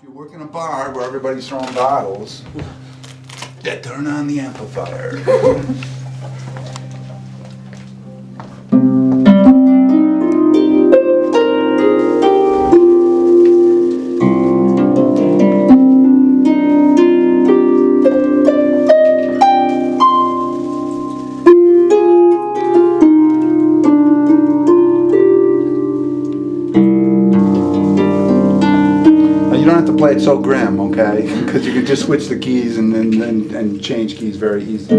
If you work in a bar where everybody's throwing bottles, yeah, turn on the amplifier. Play it so grim, okay? Because you can just switch the keys and change keys very easily.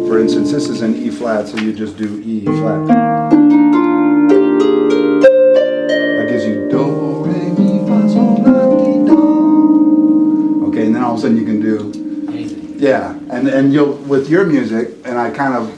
For instance, this is an E flat, so you just do E flat. That gives you do, re, mi, fa, sol, la, ti, do. Okay, and then all of a sudden you can do, yeah, and you'll with your music, and I kind of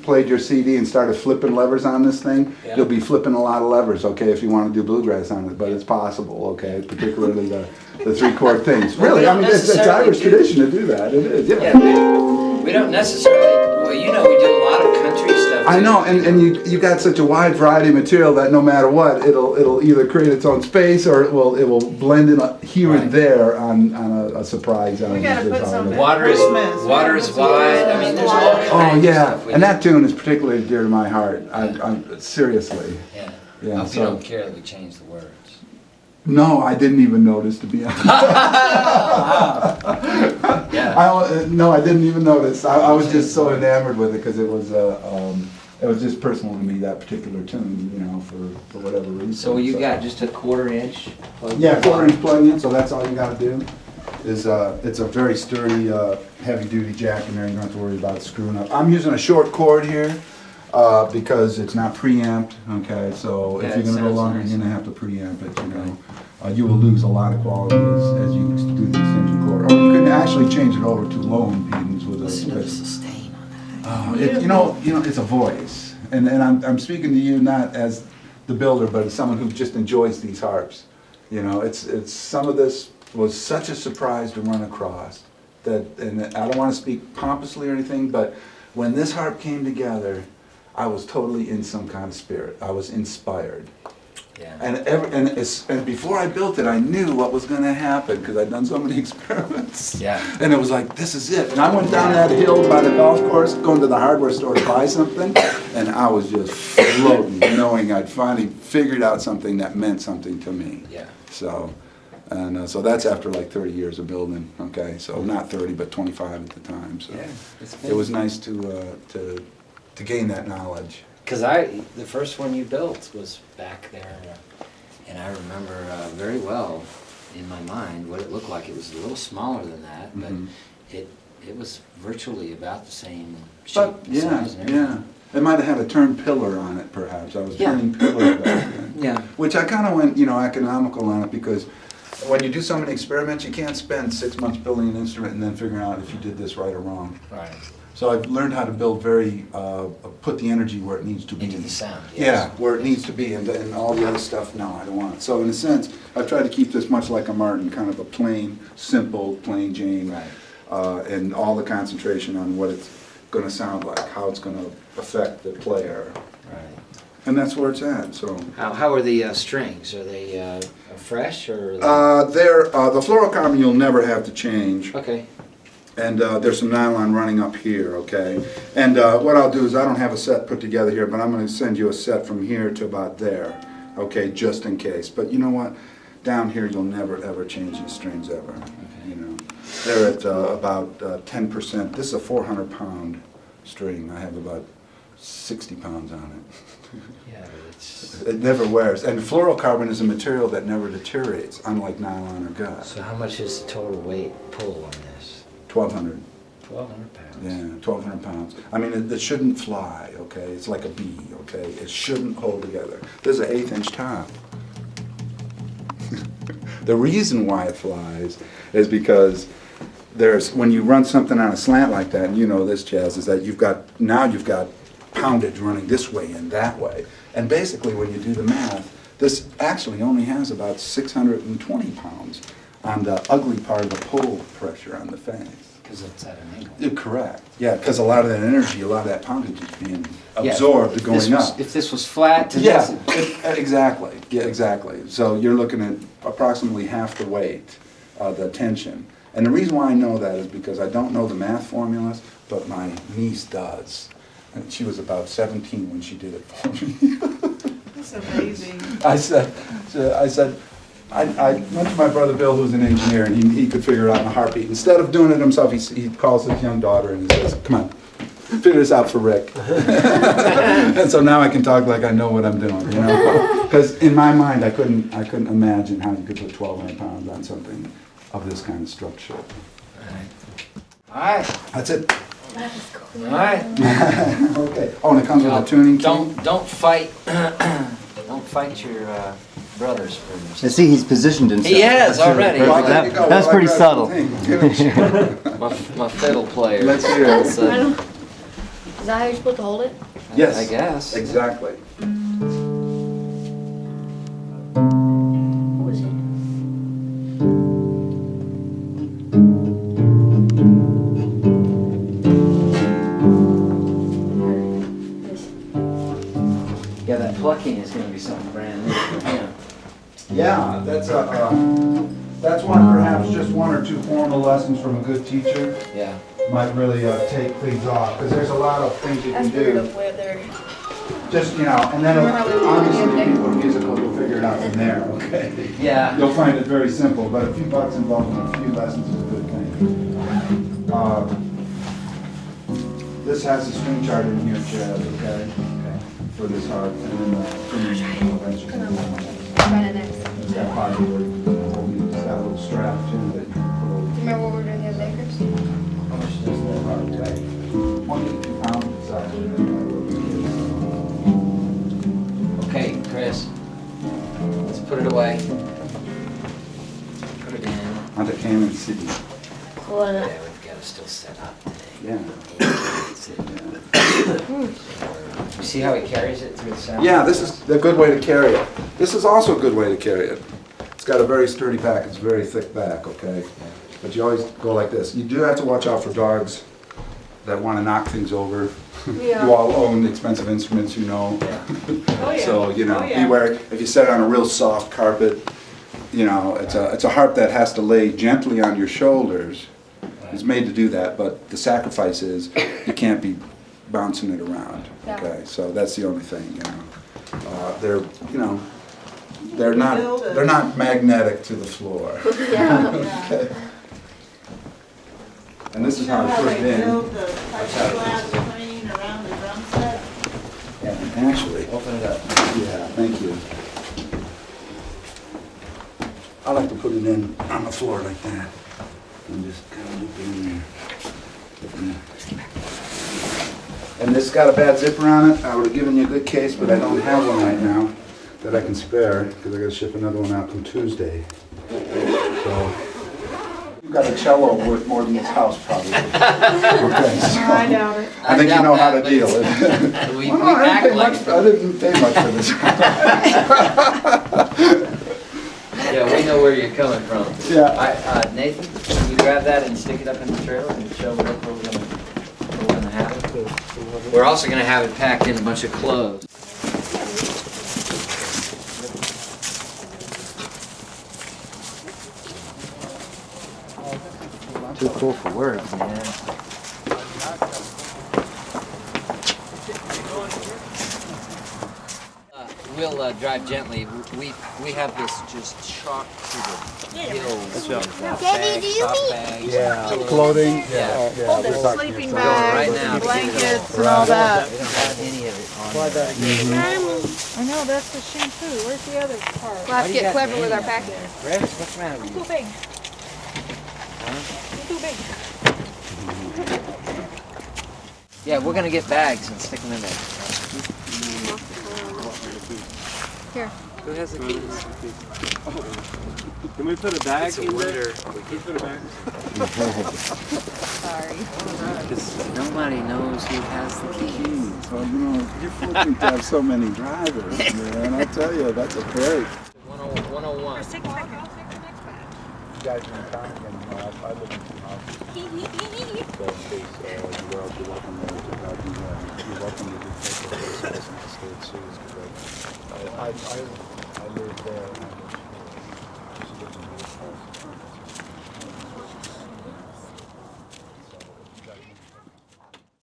played your CD and started flipping levers on this thing, yeah. You'll be flipping a lot of levers, okay, if you want to do bluegrass on it, but it's possible, okay, particularly the 3-chord things. Really, I mean, it's Irish tradition to do that, it is, yeah. Yeah, we don't necessarily, well, you know, we do a lot of country stuff too. I know, and you got such a wide variety of material that no matter what, it'll either create its own space or it will blend in here and there on a surprise. We gotta put some water is wide. I mean, there's all kinds of stuff. stuff. And that tune is particularly dear to my heart. I'm seriously. Yeah. Yeah. I hope you don't care that we change the words. No, I didn't even notice, to be honest. Yeah. No, I didn't even notice. I was just so enamored with it because it was just personal to me, that particular tune, you know, for whatever reason. So you got just a 1/4 inch plug-in? Yeah, 1/4 inch plug-in, so that's all you got to do. It's a very sturdy, heavy-duty jack in there. You don't have to worry about screwing up. I'm using a short cord here because it's not preamped. Okay, so Yeah, if you're going to go longer, nice. you're going to have to preamp it. You know, you will lose a lot of quality as you do the extension cord. Or you can actually change it over to low impedance with Listen to the a. sustain on that. You know, it's a voice, and I'm speaking to you not as the builder, but as someone who just enjoys these harps. You know, it's some of this was such a surprise to run across that, and I don't want to speak pompously or anything, but when this harp came together, I was totally in some kind of spirit. I was inspired. Yeah. And before I built it, I knew what was going to happen because I'd done so many experiments. Yeah. And it was like, this is it. And I went down that hill by the golf course, going to the hardware store to buy something, and I was just floating, knowing I'd finally figured out something that meant something to me. Yeah. So, and so that's after like 30 years of building. Okay, so not 30, but 25 at the time. So yeah, it was nice to gain that knowledge. Because the first one you built was back there, and I remember very well in my mind what it looked like. It was a little smaller than that, but it was virtually about the same shape. But yeah. It might have had a turned pillar on it, perhaps. I was turning pillars back then. Yeah. Which I kind of went, economical on it because when you do so many experiments, you can't spend 6 months building an instrument and then figuring out if you did this right or wrong. Right. So I've learned how to build put the energy where it needs to be. Into the sound, yes. Yeah, where it needs to be, and all the other stuff, no, I don't want it. So in a sense, I've tried to keep this much like a Martin, kind of a plain, simple, plain Jane, Right. And all the concentration on what it's going to sound like, how it's going to affect the player. Right. And that's where it's at, so. How are the strings? Are they fresh or? They're, the fluorocarbon you'll never have to change. Okay. And there's some nylon running up here, okay? And what I'll do is I don't have a set put together here, but I'm going to send you a set from here to about there, okay, just in case. But you know what? Down here you'll never ever change these strings ever, you know. They're at about 10%. This is a 400-pound string. I have about 60 pounds on it. Yeah, it's. It never wears. And fluorocarbon is a material that never deteriorates, unlike nylon or gut. So how much is the total weight pull on this? 1,200. 1,200 pounds. Yeah, 1,200 pounds. I mean, it shouldn't fly, okay? It's like a bee, okay? It shouldn't hold together. There's an 1/8-inch top. The reason why it flies is because when you run something on a slant like that, and you know this, Chaz, is that you've got poundage running this way and that way. And basically, when you do the math, this actually only has about 620 pounds on the ugly part of the pull pressure on the face. Because it's at an angle. You're correct. Yeah, because a lot of that energy, a lot of that poundage is being Yeah, absorbed if going this was- up. If this was flat to Yeah, this. exactly. Yeah, exactly. So you're looking at approximately half the weight of the tension. And the reason why I know that is because I don't know the math formulas, but my niece does. And she was about 17 when she did it for me. That's amazing. I went to my brother Bill, who's an engineer, and he could figure it out in a heartbeat. Instead of doing it himself, he calls his young daughter and he says, "Come on, figure this out for Rick." And so now I can talk like I know what I'm doing, you know? Because in my mind, I couldn't imagine how you could put 1,200 pounds on something of this kind of structure. All right. That's it. That is cool. All right. Okay. Oh, and it comes with a tuning key. Don't fight. Don't fight your brothers for You this. see, he's positioned himself. He has already. Well, there you go. That's Well, I pretty got subtle. something. Give it a shot. My fiddle player. Let's hear it. That's, I don't- Is that how you're supposed to hold it? Yes. I guess. Exactly. What was it? This. Yeah, that plucking is going to be something brand new. Yeah. Yeah, that's one, perhaps just one or two formal lessons from a good teacher Yeah. might really take things off, because there's a lot of things you can That's weird do, of where they're. just, you know, and then Remember how we were obviously doing the people who are musical will figure it out from there, okay? Yeah. You'll find it very simple, but a few bucks involved in a few lessons is a good thing. This has the string chart in here, Chaz, okay? For this harp, and then the string eventually. Run it next. It's got pocket where it's got a little strap too that you can put over. Remember what we were doing the other day, Chris? How much does that hard weigh? 22 pounds. Okay, Chris. Let's put it away. Put it in. Onto Cannon City. Cool. Yeah, we've got to still set up today. Yeah. You see how he carries it through the sound? Yeah, this is a good way to carry it. This is also a good way to carry it. It's got a very sturdy back. It's a very thick back, okay? But you always go like this. You do have to watch out for dogs that want to knock things over. Yeah. You all own expensive instruments, you know. Oh, yeah. So, you know, Oh, yeah. beware. If you set it on a real soft carpet, you know, it's a harp that has to lay gently on your shoulders. It's made to do that, but the sacrifice is you can't be bouncing it around. Yeah. Okay, so that's the only thing, you know. They're not magnetic to the floor. Yeah. Okay. And this is how I How put they it in. build the plexiglass screen around the drum set? And actually, Open it up. yeah, thank you. I like to put it in on the floor like that. And just kind of loop it in there. And this got a bad zipper on it. I would have given you a good case, but I don't have one right now that I can spare because I got to ship another one out on Tuesday. So you've got a cello worth more than this house probably. Okay, so I doubt it. I think you know how to deal with it. We Well, no, act like. I didn't pay much for this. Yeah, we know where you're coming from. Yeah. Nathan, can you grab that and stick it up in the trailer and show what we're gonna have it? We're also gonna have it packed in a bunch of clothes. Too cool for words, man. We'll drive gently. We have this just chalk to the hills. Daddy, do you Bags, Yeah, pillows. clothing. Yeah. Hold we're it, talking sleeping here. Right bags, now. and blankets and all We that. don't have any of it on. I know, that's the shampoo. Where's the other part? We'll have to get clever with our packing. Rex, what's the matter with you? Too big. Too big. Yeah, we're gonna get bags and stick them in there. Here. Who has the keys? Can we put a bag in there? Can we put a bag? Sorry. Nobody knows who has the keys. Well, you know, you're fortunate to have so many drivers, man. I tell you, that's a great. 101. guys are in town again, you know, I live in two houses. So in case you're welcome to you're welcome to take the house and stay at Sue's, because I live there and I live